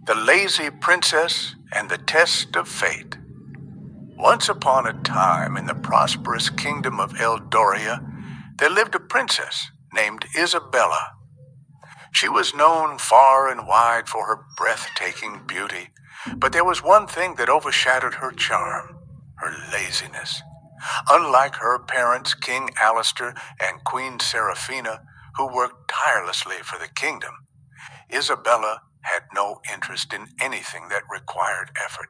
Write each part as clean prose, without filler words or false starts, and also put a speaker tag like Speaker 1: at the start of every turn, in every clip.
Speaker 1: The Lazy Princess and the Test of Fate. Once upon a time, in the prosperous kingdom of Eldoria, there lived a princess named Isabella. She was known far and wide for her breathtaking beauty, but there was one thing that overshadowed her charm: her laziness. Unlike her parents, King Alistair and Queen Seraphina, who worked tirelessly for the kingdom, Isabella had no interest in anything that required effort.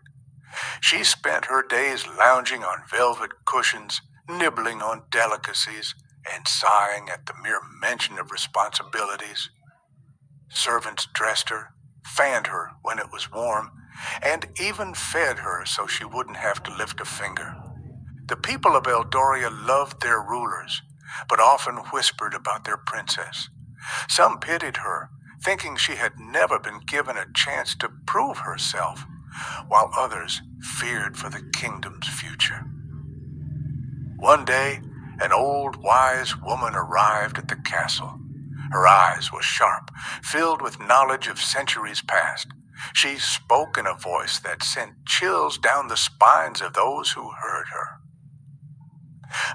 Speaker 1: She spent her days lounging on velvet cushions, nibbling on delicacies, and sighing at the mere mention of responsibilities. Servants dressed her, fanned her when it was warm, and even fed her so she wouldn't have to lift a finger. The people of Eldoria loved their rulers, but often whispered about their princess. Some pitied her, thinking she had never been given a chance to prove herself, while others feared for the kingdom's future. One day, an old wise woman arrived at the castle. Her eyes were sharp, filled with knowledge of centuries past. She spoke in a voice that sent chills down the spines of those who heard her.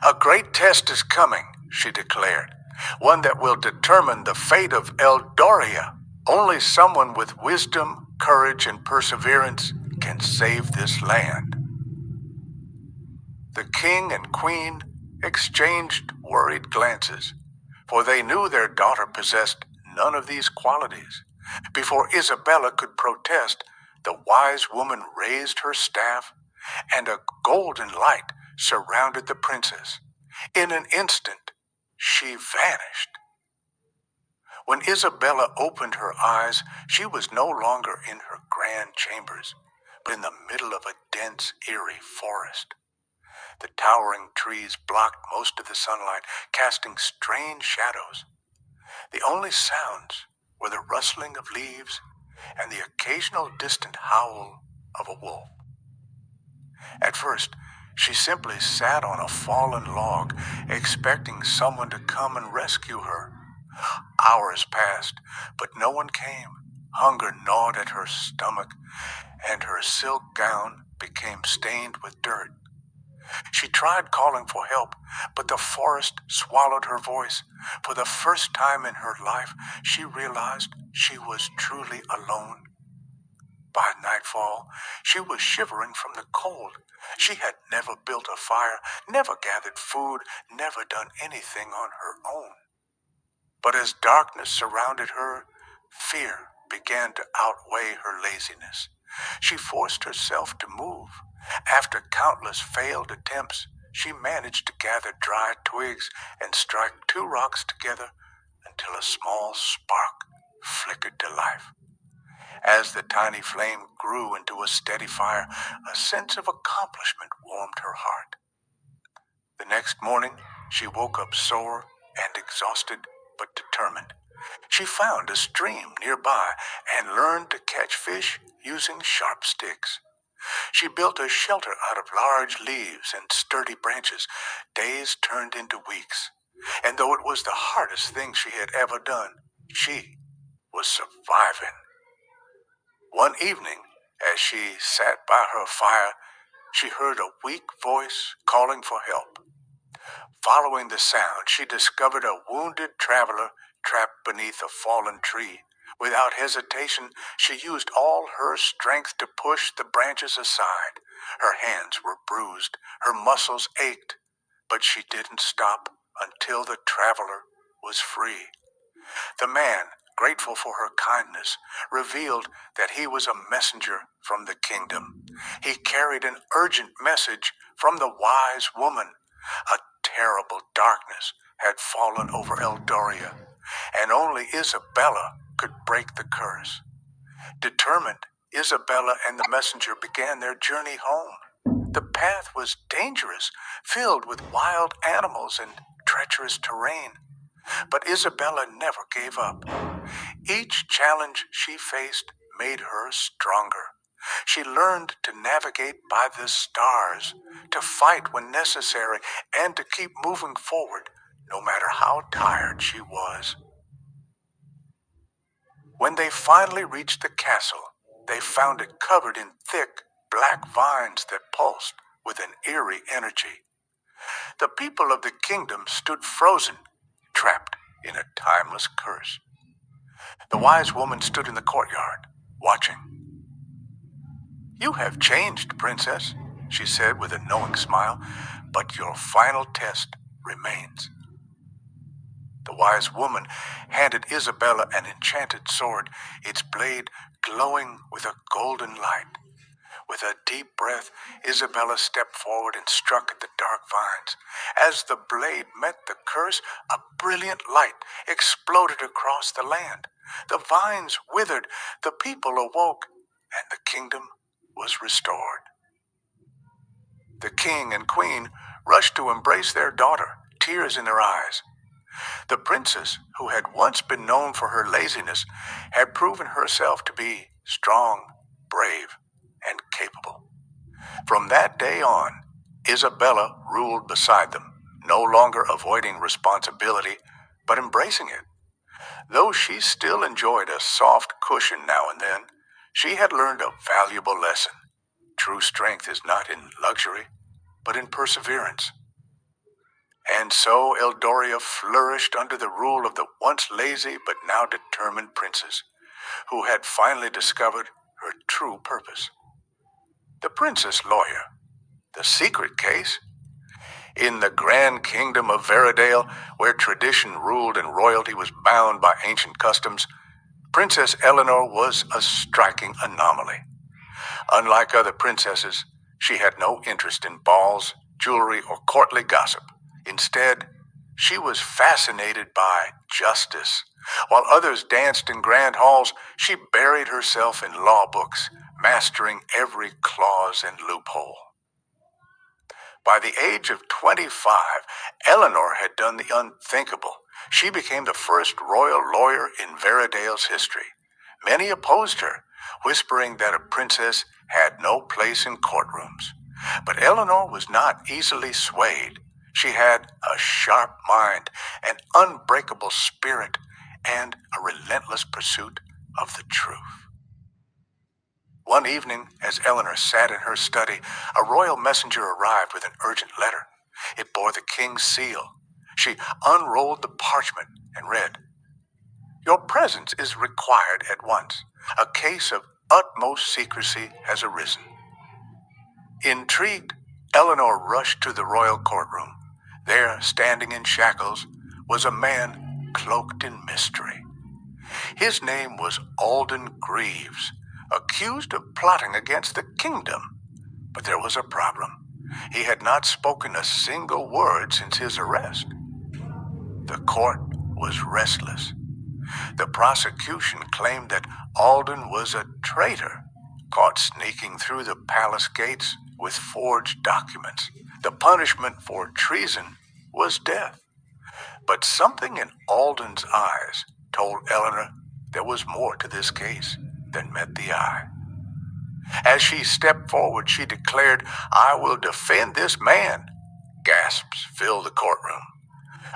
Speaker 1: "A great test is coming," she declared, "one that will determine the fate of Eldoria. Only someone with wisdom, courage, and perseverance can save this land." The king and queen exchanged worried glances, for they knew their daughter possessed none of these qualities. Before Isabella could protest, the wise woman raised her staff, and a golden light surrounded the princess. In an instant, she vanished. When Isabella opened her eyes, she was no longer in her grand chambers, but in the middle of a dense, eerie forest. The towering trees blocked most of the sunlight, casting strange shadows. The only sounds were the rustling of leaves and the occasional distant howl of a wolf. At first, she simply sat on a fallen log, expecting someone to come and rescue her. Hours passed, but no one came. Hunger gnawed at her stomach, and her silk gown became stained with dirt. She tried calling for help, but the forest swallowed her voice. For the first time in her life, she realized she was truly alone. By nightfall, she was shivering from the cold. She had never built a fire, never gathered food, never done anything on her own. But as darkness surrounded her, fear began to outweigh her laziness. She forced herself to move. After countless failed attempts, she managed to gather dry twigs and strike two rocks together until a small spark flickered to life. As the tiny flame grew into a steady fire, a sense of accomplishment warmed her heart. The next morning, she woke up sore and exhausted, but determined. She found a stream nearby and learned to catch fish using sharp sticks. She built a shelter out of large leaves and sturdy branches. Days turned into weeks, and though it was the hardest thing she had ever done, she was surviving. One evening, as she sat by her fire, she heard a weak voice calling for help. Following the sound, she discovered a wounded traveler trapped beneath a fallen tree. Without hesitation, she used all her strength to push the branches aside. Her hands were bruised, her muscles ached, but she didn't stop until the traveler was free. The man, grateful for her kindness, revealed that he was a messenger from the kingdom. He carried an urgent message from the wise woman. A terrible darkness had fallen over Eldoria, and only Isabella could break the curse. Determined, Isabella and the messenger began their journey home. The path was dangerous, filled with wild animals and treacherous terrain. But Isabella never gave up. Each challenge she faced made her stronger. She learned to navigate by the stars, to fight when necessary, and to keep moving forward, no matter how tired she was. When they finally reached the castle, They found it covered in thick, black vines that pulsed with an eerie energy. The people of the kingdom stood frozen, trapped in a timeless curse. The wise woman stood in the courtyard, watching. "You have changed, princess," she said with a knowing smile, "but your final test remains." The wise woman handed Isabella an enchanted sword, its blade glowing with a golden light. With a deep breath, Isabella stepped forward and struck at the dark vines. As the blade met the curse, a brilliant light exploded across the land. The vines withered, the people awoke, and the kingdom was restored. The king and queen rushed to embrace their daughter, tears in their eyes. The princess, who had once been known for her laziness, had proven herself to be strong, brave, and capable. From that day on, Isabella ruled beside them, no longer avoiding responsibility, but embracing it. Though she still enjoyed a soft cushion now and then, she had learned a valuable lesson. True strength is not in luxury, but in perseverance. And so Eldoria flourished under the rule of the once lazy but now determined princess, who had finally discovered her true purpose. The princess lawyer. The secret case. In the grand kingdom of Veridale, where tradition ruled and royalty was bound by ancient customs, Princess Eleanor was a striking anomaly. Unlike other princesses, she had no interest in balls, jewelry, or courtly gossip. Instead, she was fascinated by justice. While others danced in grand halls, she buried herself in law books, mastering every clause and loophole. By the age of 25, Eleanor had done the unthinkable. She became the first royal lawyer in Veridale's history. Many opposed her, whispering that a princess had no place in courtrooms. But Eleanor was not easily swayed. She had a sharp mind, an unbreakable spirit, and a relentless pursuit of the truth. One evening, as Eleanor sat in her study, a royal messenger arrived with an urgent letter. It bore the king's seal. She unrolled the parchment and read, "Your presence is required at once. A case of utmost secrecy has arisen." Intrigued, Eleanor rushed to the royal courtroom. There, standing in shackles, was a man cloaked in mystery. His name was Alden Greaves, accused of plotting against the kingdom. But there was a problem. He had not spoken a single word since his arrest. The court was restless. The prosecution claimed that Alden was a traitor, caught sneaking through the palace gates with forged documents. The punishment for treason was death. But something in Alden's eyes told Eleanor there was more to this case than met the eye. As she stepped forward, she declared, "I will defend this man." Gasps filled the courtroom.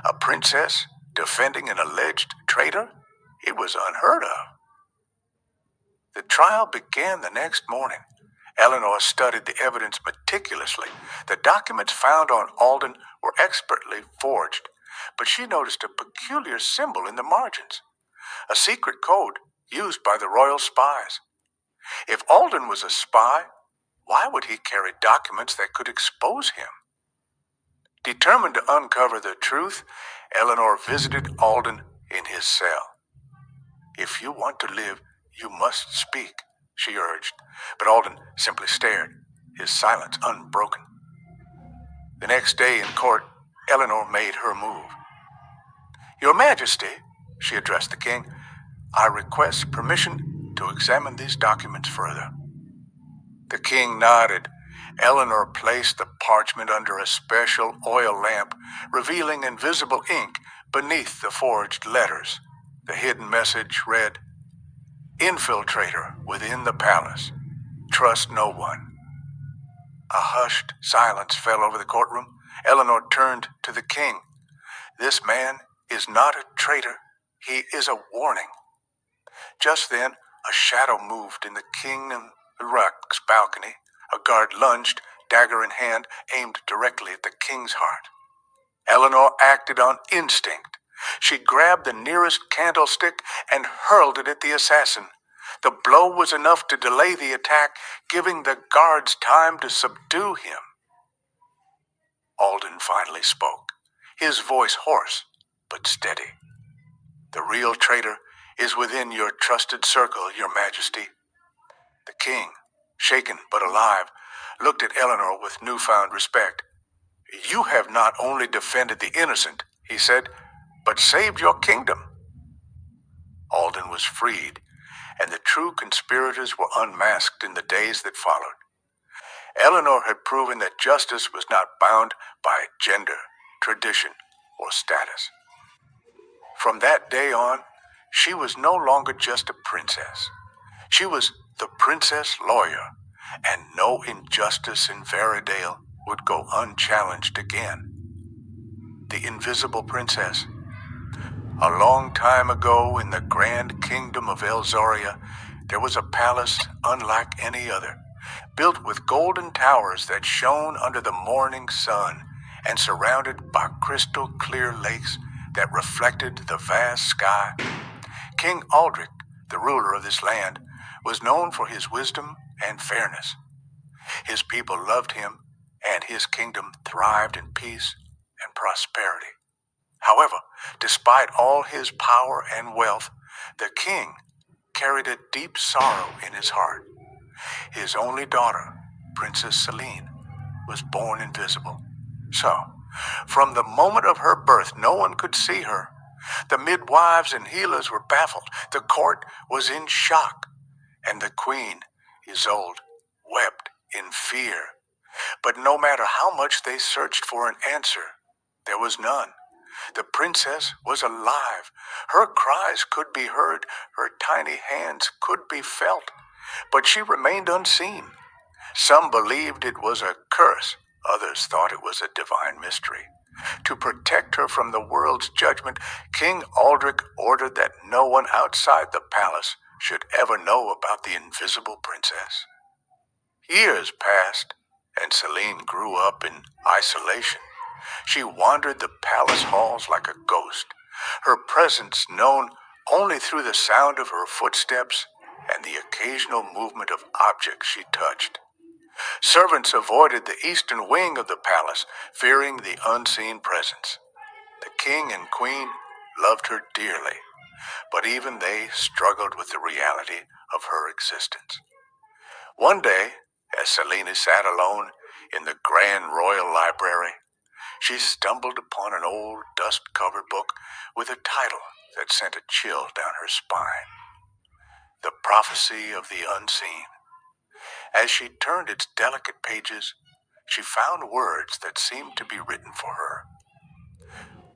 Speaker 1: A princess defending an alleged traitor? It was unheard of. The trial began the next morning. Eleanor studied the evidence meticulously. The documents found on Alden were expertly forged, but she noticed a peculiar symbol in the margins, a secret code used by the royal spies. If Alden was a spy, why would he carry documents that could expose him? Determined to uncover the truth, Eleanor visited Alden in his cell. "If you want to live, you must speak," she urged, but Alden simply stared, his silence unbroken. The next day in court, Eleanor made her move. "Your Majesty," she addressed the king, "I request permission to examine these documents further." The king nodded. Eleanor placed the parchment under a special oil lamp, revealing invisible ink beneath the forged letters. The hidden message read, "Infiltrator within the palace. Trust no one." A hushed silence fell over the courtroom. Eleanor turned to the king. "This man is not a traitor. He is a warning." Just then, A shadow moved in the King and the Rock's balcony. A guard lunged, dagger in hand, aimed directly at the king's heart. Eleanor acted on instinct. She grabbed the nearest candlestick and hurled it at the assassin. The blow was enough to delay the attack, giving the guards time to subdue him. Alden finally spoke, his voice hoarse but steady. "The real traitor is within your trusted circle, Your Majesty." The king, shaken but alive, looked at Eleanor with newfound respect. "You have not only defended the innocent," he said, "but saved your kingdom." Alden was freed, and the true conspirators were unmasked in the days that followed. Eleanor had proven that justice was not bound by gender, tradition, or status. From that day on, she was no longer just a princess. She was the princess lawyer, and no injustice in Veridale would go unchallenged again. The Invisible Princess. A long time ago in the grand kingdom of Elzoria, there was a palace unlike any other, built with golden towers that shone under the morning sun and surrounded by crystal clear lakes that reflected the vast sky. King Aldrich, the ruler of this land, was known for his wisdom and fairness. His people loved him, and his kingdom thrived in peace and prosperity. However, despite all his power and wealth, the king carried a deep sorrow in his heart. His only daughter, Princess Celine, was born invisible. So, from the moment of her birth, no one could see her. The midwives and healers were baffled. The court was in shock, and the queen, Isolde, wept in fear. But no matter how much they searched for an answer, there was none. The princess was alive. Her cries could be heard. Her tiny hands could be felt. But she remained unseen. Some believed it was a curse. Others thought it was a divine mystery. To protect her from the world's judgment, King Aldrich ordered that no one outside the palace should ever know about the invisible princess. Years passed, and Celine grew up in isolation. She wandered the palace halls like a ghost, her presence known only through the sound of her footsteps and the occasional movement of objects she touched. Servants avoided the eastern wing of the palace, fearing the unseen presence. The king and queen loved her dearly, but even they struggled with the reality of her existence. One day, as Selena sat alone in the grand royal library, she stumbled upon an old dust-covered book with a title that sent a chill down her spine. The Prophecy of the Unseen. As she turned its delicate pages, she found words that seemed to be written for her.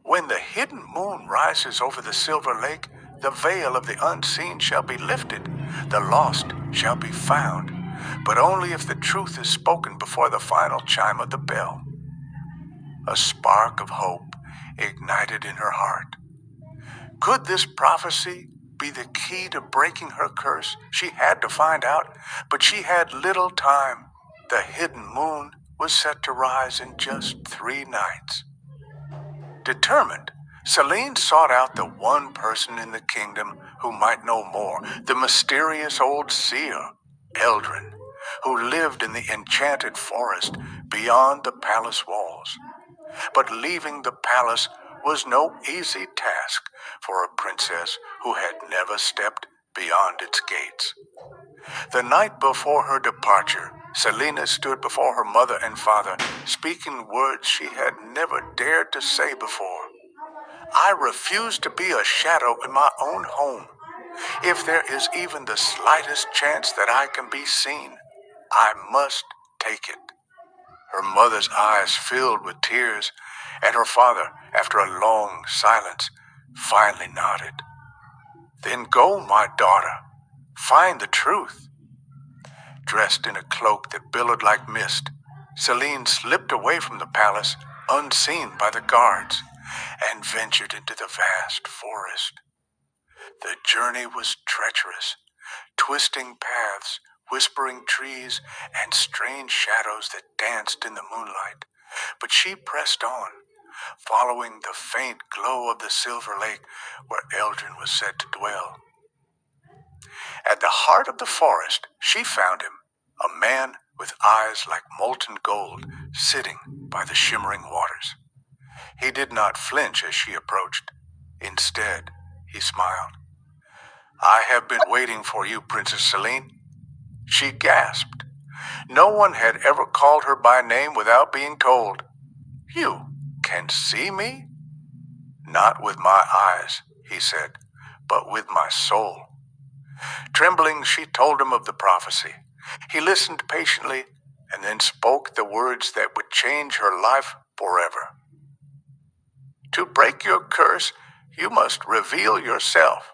Speaker 1: "When the hidden moon rises over the silver lake, the veil of the unseen shall be lifted, the lost shall be found, but only if the truth is spoken before the final chime of the bell." A spark of hope ignited in her heart. Could this prophecy be the key to breaking her curse? She had to find out, but she had little time. The hidden moon was set to rise in just 3 nights. Determined, Celine sought out the one person in the kingdom who might know more, the mysterious old seer, Eldrin, who lived in the enchanted forest beyond the palace walls. But leaving the palace was no easy task for a princess who had never stepped beyond its gates. The night before her departure, Selena stood before her mother and father, speaking words she had never dared to say before. "I refuse to be a shadow in my own home. If there is even the slightest chance that I can be seen, I must take it." Her mother's eyes filled with tears, and her father, after a long silence, finally nodded. "Then go, my daughter. Find the truth." Dressed in a cloak that billowed like mist, Celine slipped away from the palace, unseen by the guards, and ventured into the vast forest. The journey was treacherous. twisting paths, whispering trees, and strange shadows that danced in the moonlight. But she pressed on, following the faint glow of the silver lake where Eldrin was said to dwell. At the heart of the forest, she found him, a man with eyes like molten gold, sitting by the shimmering waters. He did not flinch as she approached. Instead, he smiled. "I have been waiting for you, Princess Celine." She gasped. No one had ever called her by name without being told. "You can see me?" "Not with my eyes," he said, "but with my soul." Trembling, she told him of the prophecy. He listened patiently and then spoke the words that would change her life forever. "To break your curse, you must reveal yourself,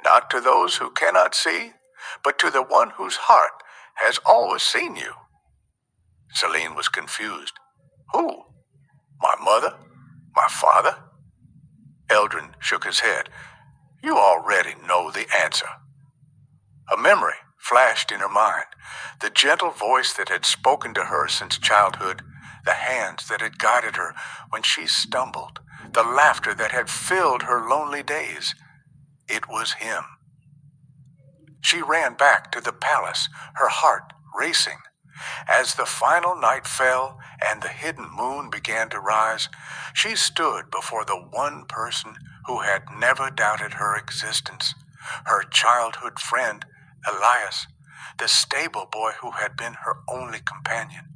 Speaker 1: not to those who cannot see, but to the one whose heart has always seen you." Celine was confused. "Who? My mother? My father?" Eldrin shook his head. "You already know the answer." A memory flashed in her mind, the gentle voice that had spoken to her since childhood, the hands that had guided her when she stumbled, the laughter that had filled her lonely days. It was him. She ran back to the palace, her heart racing. As the final night fell and the hidden moon began to rise, she stood before the one person who had never doubted her existence, her childhood friend, Elias, the stable boy who had been her only companion.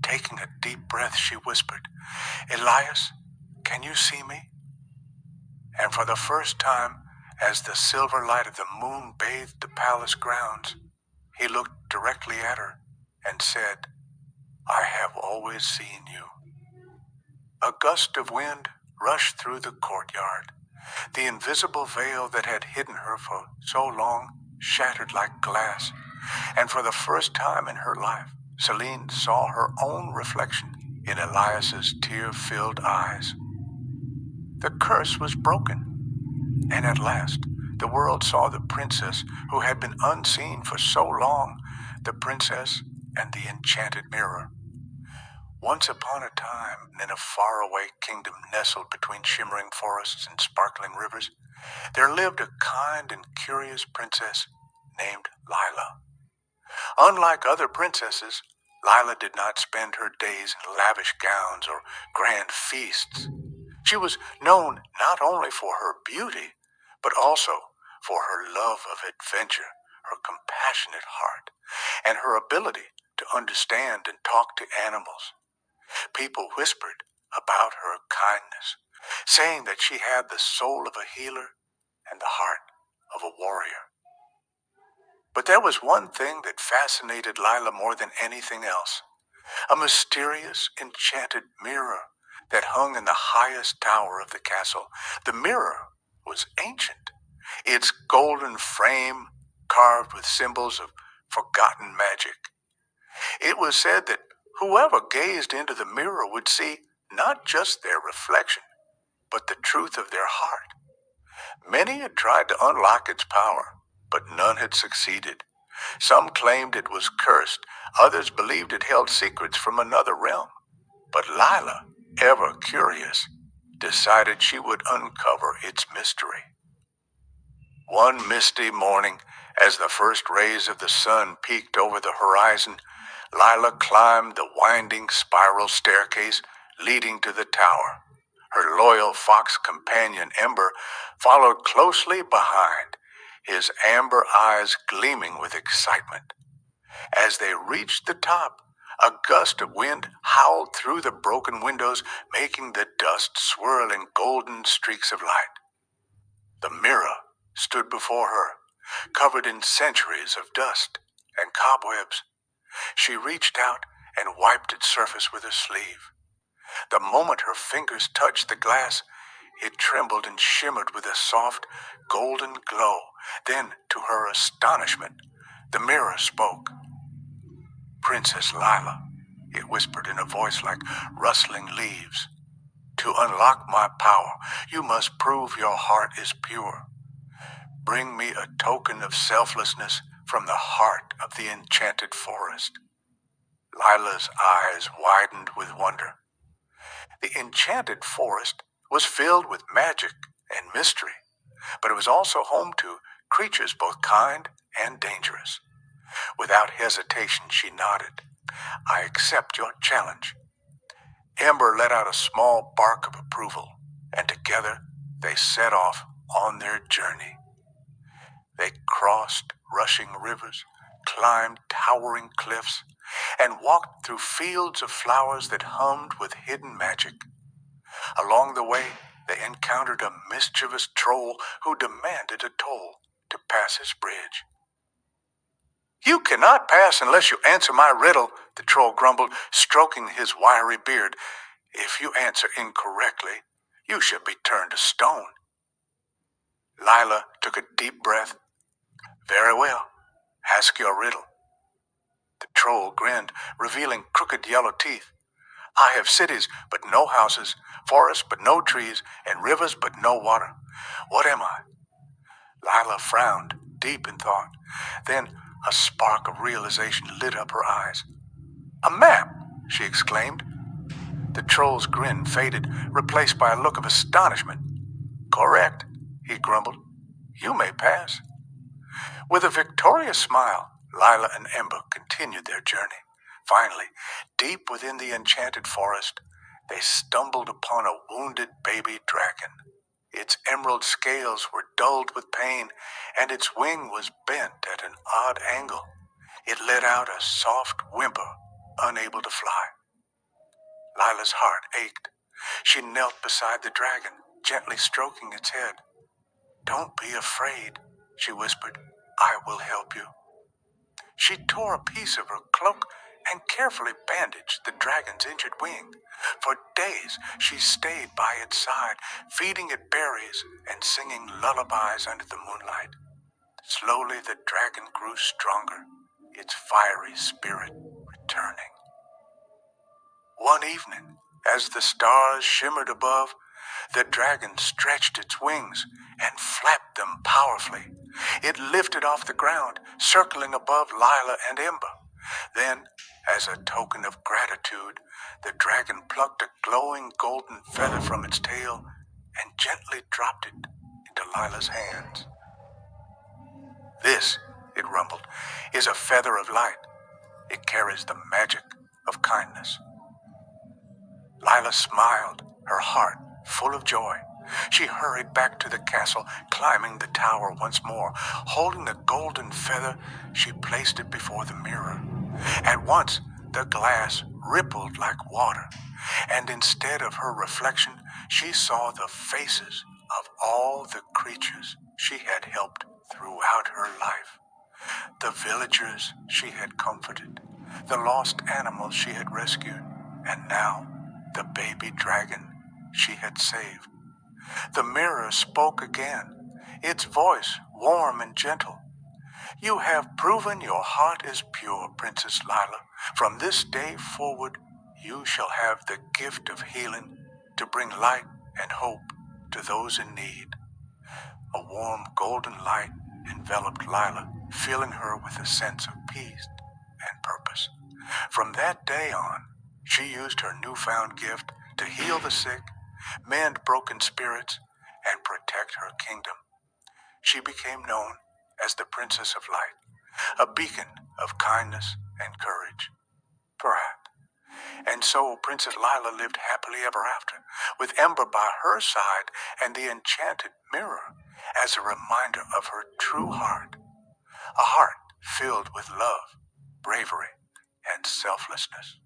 Speaker 1: Taking a deep breath, she whispered, "Elias, can you see me?" And for the first time, as the silver light of the moon bathed the palace grounds, he looked directly at her and said, "I have always seen you." A gust of wind rushed through the courtyard. The invisible veil that had hidden her for so long shattered like glass, and for the first time in her life, Celine saw her own reflection in Elias's tear-filled eyes. The curse was broken, and at last the world saw the princess who had been unseen for so long, the princess and the enchanted mirror. Once upon a time, in a faraway kingdom nestled between shimmering forests and sparkling rivers, there lived a kind and curious princess named Lila. Unlike other princesses, Lila did not spend her days in lavish gowns or grand feasts. She was known not only for her beauty, but also for her love of adventure, her compassionate heart, and her ability to understand and talk to animals. People whispered about her kindness, saying that she had the soul of a healer and the heart of a warrior. But there was one thing that fascinated Lila more than anything else, a mysterious, enchanted mirror that hung in the highest tower of the castle. The mirror was ancient, its golden frame carved with symbols of forgotten magic. It was said that whoever gazed into the mirror would see not just their reflection, but the truth of their heart. Many had tried to unlock its power, but none had succeeded. Some claimed it was cursed, others believed it held secrets from another realm. But Lila, ever curious, decided she would uncover its mystery. One misty morning, as the first rays of the sun peeked over the horizon, Lila climbed the winding spiral staircase leading to the tower. Her loyal fox companion, Ember, followed closely behind, his amber eyes gleaming with excitement. As they reached the top, a gust of wind howled through the broken windows, making the dust swirl in golden streaks of light. The mirror stood before her, covered in centuries of dust and cobwebs. She reached out and wiped its surface with her sleeve. The moment her fingers touched the glass, it trembled and shimmered with a soft, golden glow. Then, to her astonishment, the mirror spoke. "Princess Lila," it whispered in a voice like rustling leaves, "to unlock my power, you must prove your heart is pure. Bring me a token of selflessness from the heart of the enchanted forest." Lila's eyes widened with wonder. The enchanted forest was filled with magic and mystery, but it was also home to creatures both kind and dangerous. Without hesitation, she nodded. "I accept your challenge." Ember let out a small bark of approval, and together they set off on their journey. They crossed rushing rivers, climbed towering cliffs, and walked through fields of flowers that hummed with hidden magic. Along the way, they encountered a mischievous troll who demanded a toll to pass his bridge. "You cannot pass unless you answer my riddle," the troll grumbled, stroking his wiry beard. "If you answer incorrectly, you shall be turned to stone." Lila took a deep breath. "Very well. Ask your riddle." The troll grinned, revealing crooked yellow teeth. "I have cities, but no houses, forests, but no trees, and rivers, but no water. What am I?" Lila frowned, deep in thought. Then a spark of realization lit up her eyes. "A map!" she exclaimed. The troll's grin faded, replaced by a look of astonishment. "Correct," he grumbled. "You may pass." With a victorious smile, Lila and Ember continued their journey. Finally, deep within the enchanted forest, they stumbled upon a wounded baby dragon. Its emerald scales were dulled with pain, and its wing was bent at an odd angle. It let out a soft whimper, unable to fly. Lila's heart ached. She knelt beside the dragon, gently stroking its head. "Don't be afraid," she whispered. "I will help you." She tore a piece of her cloak and carefully bandaged the dragon's injured wing. For days she stayed by its side, feeding it berries and singing lullabies under the moonlight. Slowly the dragon grew stronger, its fiery spirit returning. One evening, as the stars shimmered above, the dragon stretched its wings and flapped them powerfully. It lifted off the ground, circling above Lila and Ember. Then, as a token of gratitude, the dragon plucked a glowing golden feather from its tail and gently dropped it into Lila's hands. "This," it rumbled, "is a feather of light. It carries the magic of kindness." Lila smiled, her heart full of joy. She hurried back to the castle, climbing the tower once more. Holding the golden feather, she placed it before the mirror. At once, the glass rippled like water, and instead of her reflection, she saw the faces of all the creatures she had helped throughout her life. The villagers she had comforted, the lost animals she had rescued, and now the baby dragon she had saved. The mirror spoke again, its voice warm and gentle. "You have proven your heart is pure, Princess Lila. From this day forward, you shall have the gift of healing to bring light and hope to those in need." A warm golden light enveloped Lila, filling her with a sense of peace and purpose. From that day on, she used her newfound gift to heal the sick, mend broken spirits, and protect her kingdom. She became known as the Princess of Light, a beacon of kindness and courage. Perhaps. And so Princess Lila lived happily ever after, with Ember by her side and the enchanted mirror as a reminder of her true heart, a heart filled with love, bravery, and selflessness.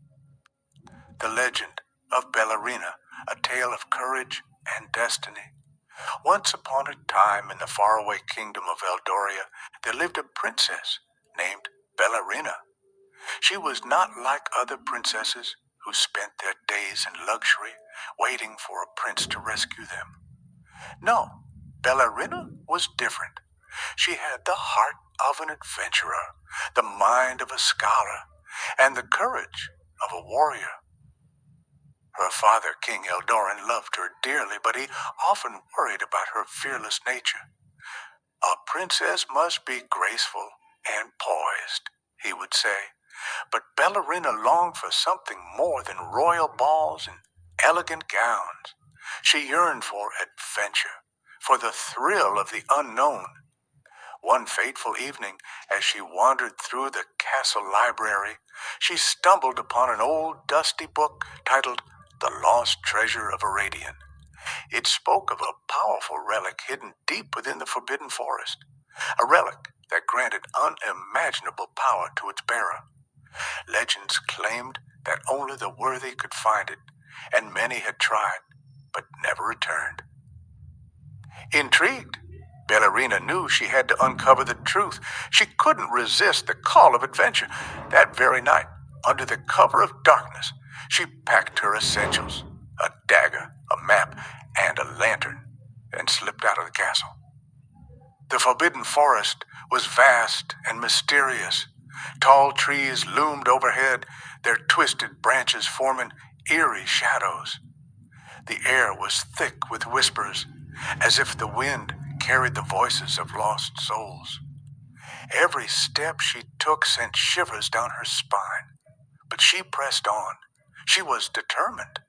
Speaker 1: The legend of Ballerina, a tale of courage and destiny. Once upon a time in the faraway kingdom of Eldoria, there lived a princess named Ballerina. She was not like other princesses who spent their days in luxury, waiting for a prince to rescue them. No, Ballerina was different. She had the heart of an adventurer, the mind of a scholar, and the courage of a warrior. Her father, King Eldoran, loved her dearly, but he often worried about her fearless nature. A princess must be graceful and poised, he would say, but Ballerina longed for something more than royal balls and elegant gowns. She yearned for adventure, for the thrill of the unknown. One fateful evening, as she wandered through the castle library, she stumbled upon an old dusty book titled The Lost Treasure of Aradian. It spoke of a powerful relic hidden deep within the Forbidden Forest, a relic that granted unimaginable power to its bearer. Legends claimed that only the worthy could find it, and many had tried, but never returned. Intrigued, Ballerina knew she had to uncover the truth. She couldn't resist the call of adventure. That very night, under the cover of darkness, she packed her essentials, a dagger, a map, and a lantern, and slipped out of the castle. The Forbidden Forest was vast and mysterious. Tall trees loomed overhead, their twisted branches forming eerie shadows. The air was thick with whispers, as if the wind carried the voices of lost souls. Every step she took sent shivers down her spine, but she pressed on. She was determined.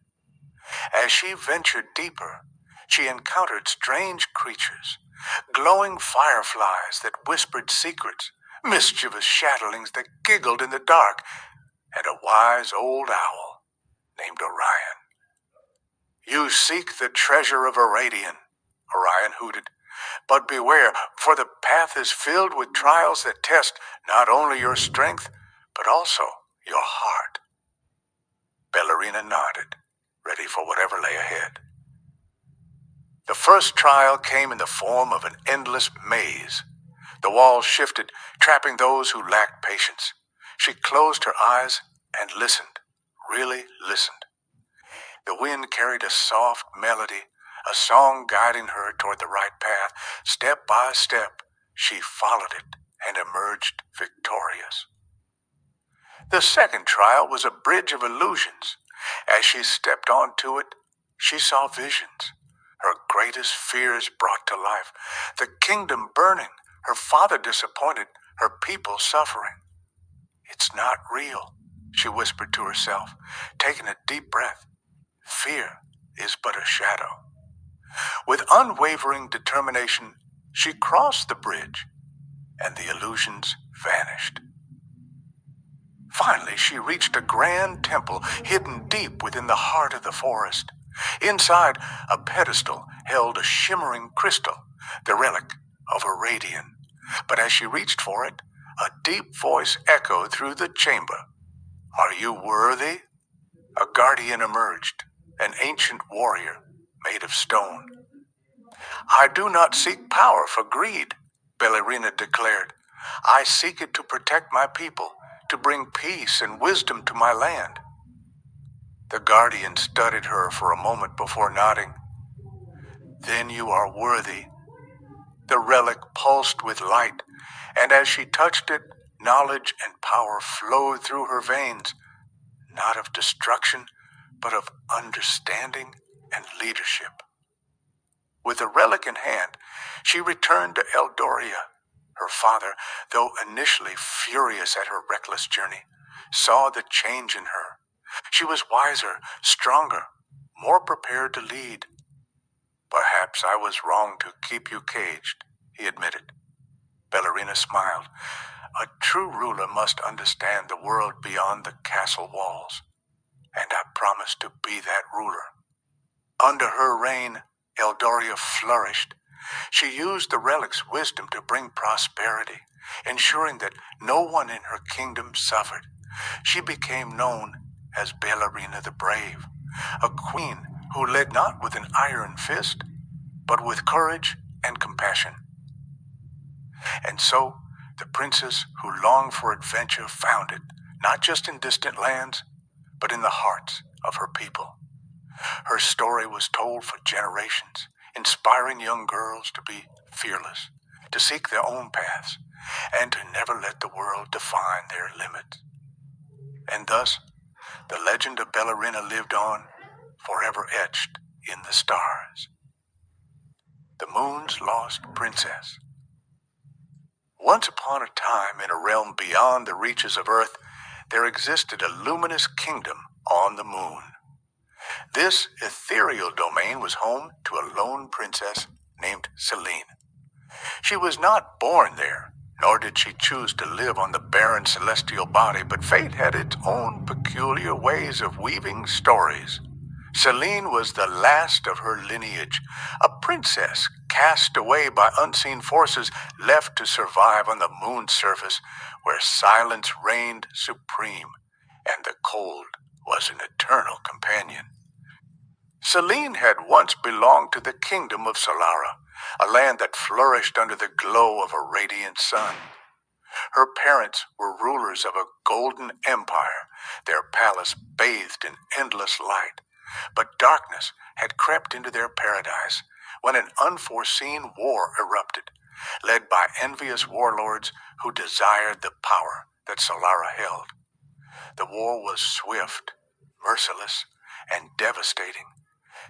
Speaker 1: As she ventured deeper, she encountered strange creatures, glowing fireflies that whispered secrets, mischievous shadowlings that giggled in the dark, and a wise old owl named Orion. "You seek the treasure of Aradian," Orion hooted. "But beware, for the path is filled with trials that test not only your strength, but also your heart." Ballerina nodded, ready for whatever lay ahead. The first trial came in the form of an endless maze. The walls shifted, trapping those who lacked patience. She closed her eyes and listened, really listened. The wind carried a soft melody, a song guiding her toward the right path. Step by step, she followed it and emerged victorious. The second trial was a bridge of illusions. As she stepped onto it, she saw visions, her greatest fears brought to life. The kingdom burning, her father disappointed, her people suffering. "It's not real," she whispered to herself, taking a deep breath. "Fear is but a shadow." With unwavering determination, she crossed the bridge, and the illusions vanished. Finally, she reached a grand temple hidden deep within the heart of the forest. Inside, a pedestal held a shimmering crystal, the relic of Aradian. But as she reached for it, a deep voice echoed through the chamber. "Are you worthy?" A guardian emerged, an ancient warrior made of stone. "I do not seek power for greed," Ballerina declared. "I seek it to protect my people, to bring peace and wisdom to my land." The guardian studied her for a moment before nodding. "Then you are worthy." The relic pulsed with light, and as she touched it, knowledge and power flowed through her veins, not of destruction, but of understanding and leadership. With the relic in hand, she returned to Eldoria. Her father, though initially furious at her reckless journey, saw the change in her. She was wiser, stronger, more prepared to lead. "Perhaps I was wrong to keep you caged," he admitted. Ballerina smiled. "A true ruler must understand the world beyond the castle walls, and I promise to be that ruler." Under her reign, Eldoria flourished. She used the relic's wisdom to bring prosperity, ensuring that no one in her kingdom suffered. She became known as Ballerina the Brave, a queen who led not with an iron fist, but with courage and compassion. And so, the princess who longed for adventure found it, not just in distant lands, but in the hearts of her people. Her story was told for generations, inspiring young girls to be fearless, to seek their own paths, and to never let the world define their limits. And thus, the legend of Ballerina lived on, forever etched in the stars. The Moon's Lost Princess, Once upon a time, in a realm beyond the reaches of Earth, there existed a luminous kingdom on the moon. This ethereal domain was home to a lone princess named Selene. She was not born there, nor did she choose to live on the barren celestial body, but fate had its own peculiar ways of weaving stories. Selene was the last of her lineage, a princess cast away by unseen forces, left to survive on the moon's surface, where silence reigned supreme and the cold was an eternal companion. Selene had once belonged to the kingdom of Solara, a land that flourished under the glow of a radiant sun. Her parents were rulers of a golden empire, their palace bathed in endless light. But darkness had crept into their paradise when an unforeseen war erupted, led by envious warlords who desired the power that Solara held. The war was swift, merciless, and devastating.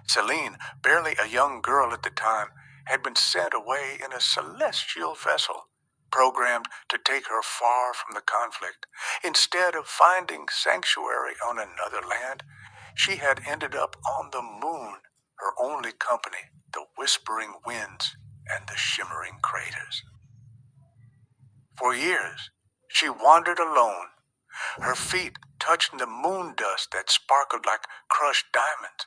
Speaker 1: Selene, barely a young girl at the time, had been sent away in a celestial vessel, programmed to take her far from the conflict. Instead of finding sanctuary on another land, she had ended up on the moon, her only company, the whispering winds and the shimmering craters. For years, she wandered alone, her feet touching the moon dust that sparkled like crushed diamonds.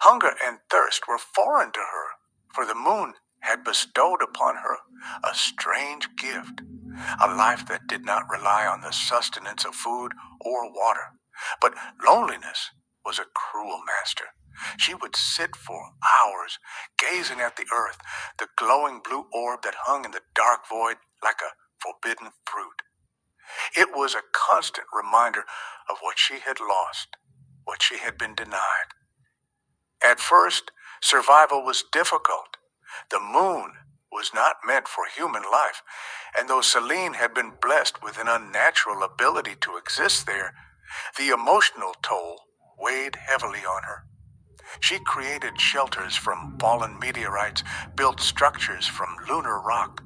Speaker 1: Hunger and thirst were foreign to her, for the moon had bestowed upon her a strange gift, a life that did not rely on the sustenance of food or water. But loneliness was a cruel master. She would sit for hours, gazing at the earth, the glowing blue orb that hung in the dark void like a forbidden fruit. It was a constant reminder of what she had lost, what she had been denied. At first, survival was difficult. The moon was not meant for human life, and though Selene had been blessed with an unnatural ability to exist there, the emotional toll weighed heavily on her. She created shelters from fallen meteorites, built structures from lunar rock,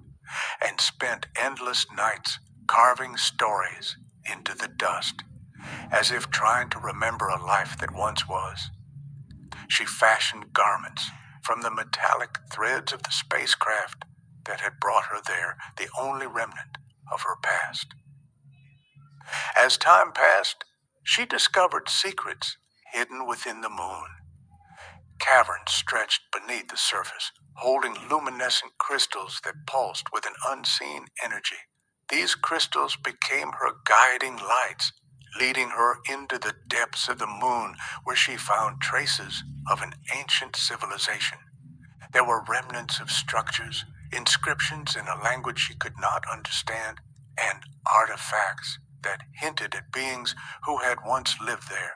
Speaker 1: and spent endless nights carving stories into the dust, as if trying to remember a life that once was. She fashioned garments from the metallic threads of the spacecraft that had brought her there, the only remnant of her past. As time passed, she discovered secrets hidden within the moon. Caverns stretched beneath the surface, holding luminescent crystals that pulsed with an unseen energy. These crystals became her guiding lights, leading her into the depths of the moon, where she found traces of an ancient civilization. There were remnants of structures, inscriptions in a language she could not understand, and artifacts that hinted at beings who had once lived there.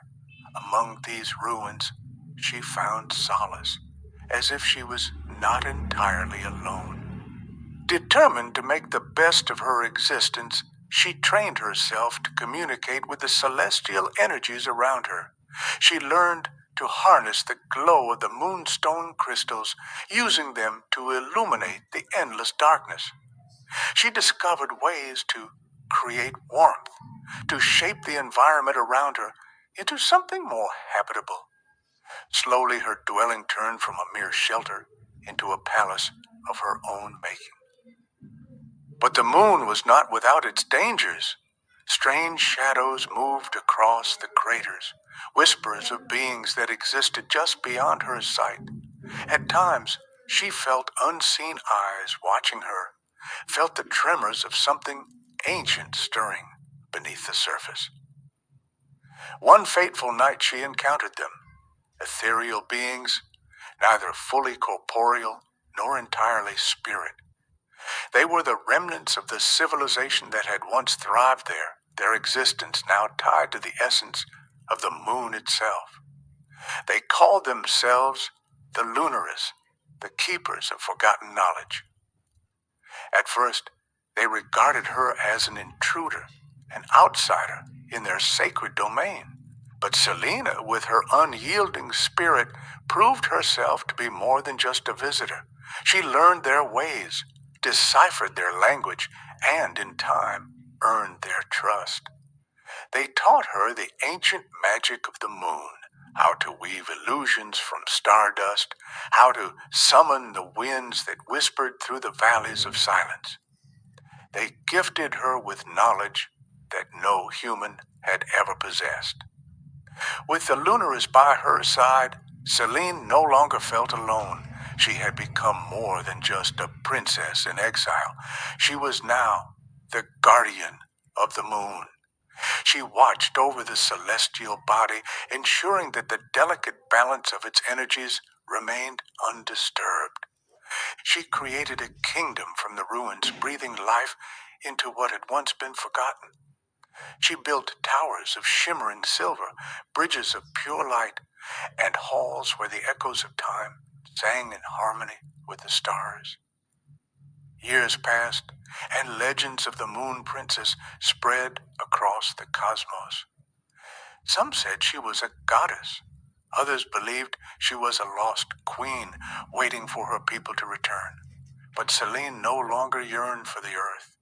Speaker 1: Among these ruins, she found solace, as if she was not entirely alone. Determined to make the best of her existence, she trained herself to communicate with the celestial energies around her. She learned to harness the glow of the moonstone crystals, using them to illuminate the endless darkness. She discovered ways to create warmth, to shape the environment around her into something more habitable. Slowly, her dwelling turned from a mere shelter into a palace of her own making. But the moon was not without its dangers. Strange shadows moved across the craters, whispers of beings that existed just beyond her sight. At times, she felt unseen eyes watching her, felt the tremors of something ancient stirring beneath the surface. One fateful night she encountered them, ethereal beings, neither fully corporeal nor entirely spirit. They were the remnants of the civilization that had once thrived there, their existence now tied to the essence of the moon itself. They called themselves the Lunaris, the keepers of forgotten knowledge. At first, they regarded her as an intruder, an outsider in their sacred domain. But Selena, with her unyielding spirit, proved herself to be more than just a visitor. She learned their ways, deciphered their language, and in time earned their trust. They taught her the ancient magic of the moon, how to weave illusions from stardust, how to summon the winds that whispered through the valleys of silence. They gifted her with knowledge that no human had ever possessed. With the Lunaress by her side, Celine no longer felt alone. She had become more than just a princess in exile. She was now the guardian of the moon. She watched over the celestial body, ensuring that the delicate balance of its energies remained undisturbed. She created a kingdom from the ruins, breathing life into what had once been forgotten. She built towers of shimmering silver, bridges of pure light, and halls where the echoes of time sang in harmony with the stars. Years passed, and legends of the Moon Princess spread across the cosmos. Some said she was a goddess. Others believed she was a lost queen waiting for her people to return. But Celine no longer yearned for the earth.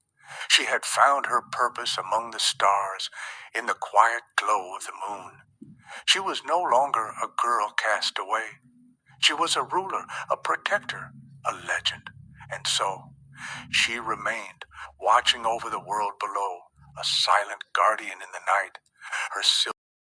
Speaker 1: She had found her purpose among the stars in the quiet glow of the moon. She was no longer a girl cast away. She was a ruler, a protector, a legend. And so, she remained, watching over the world below, a silent guardian in the night, her silver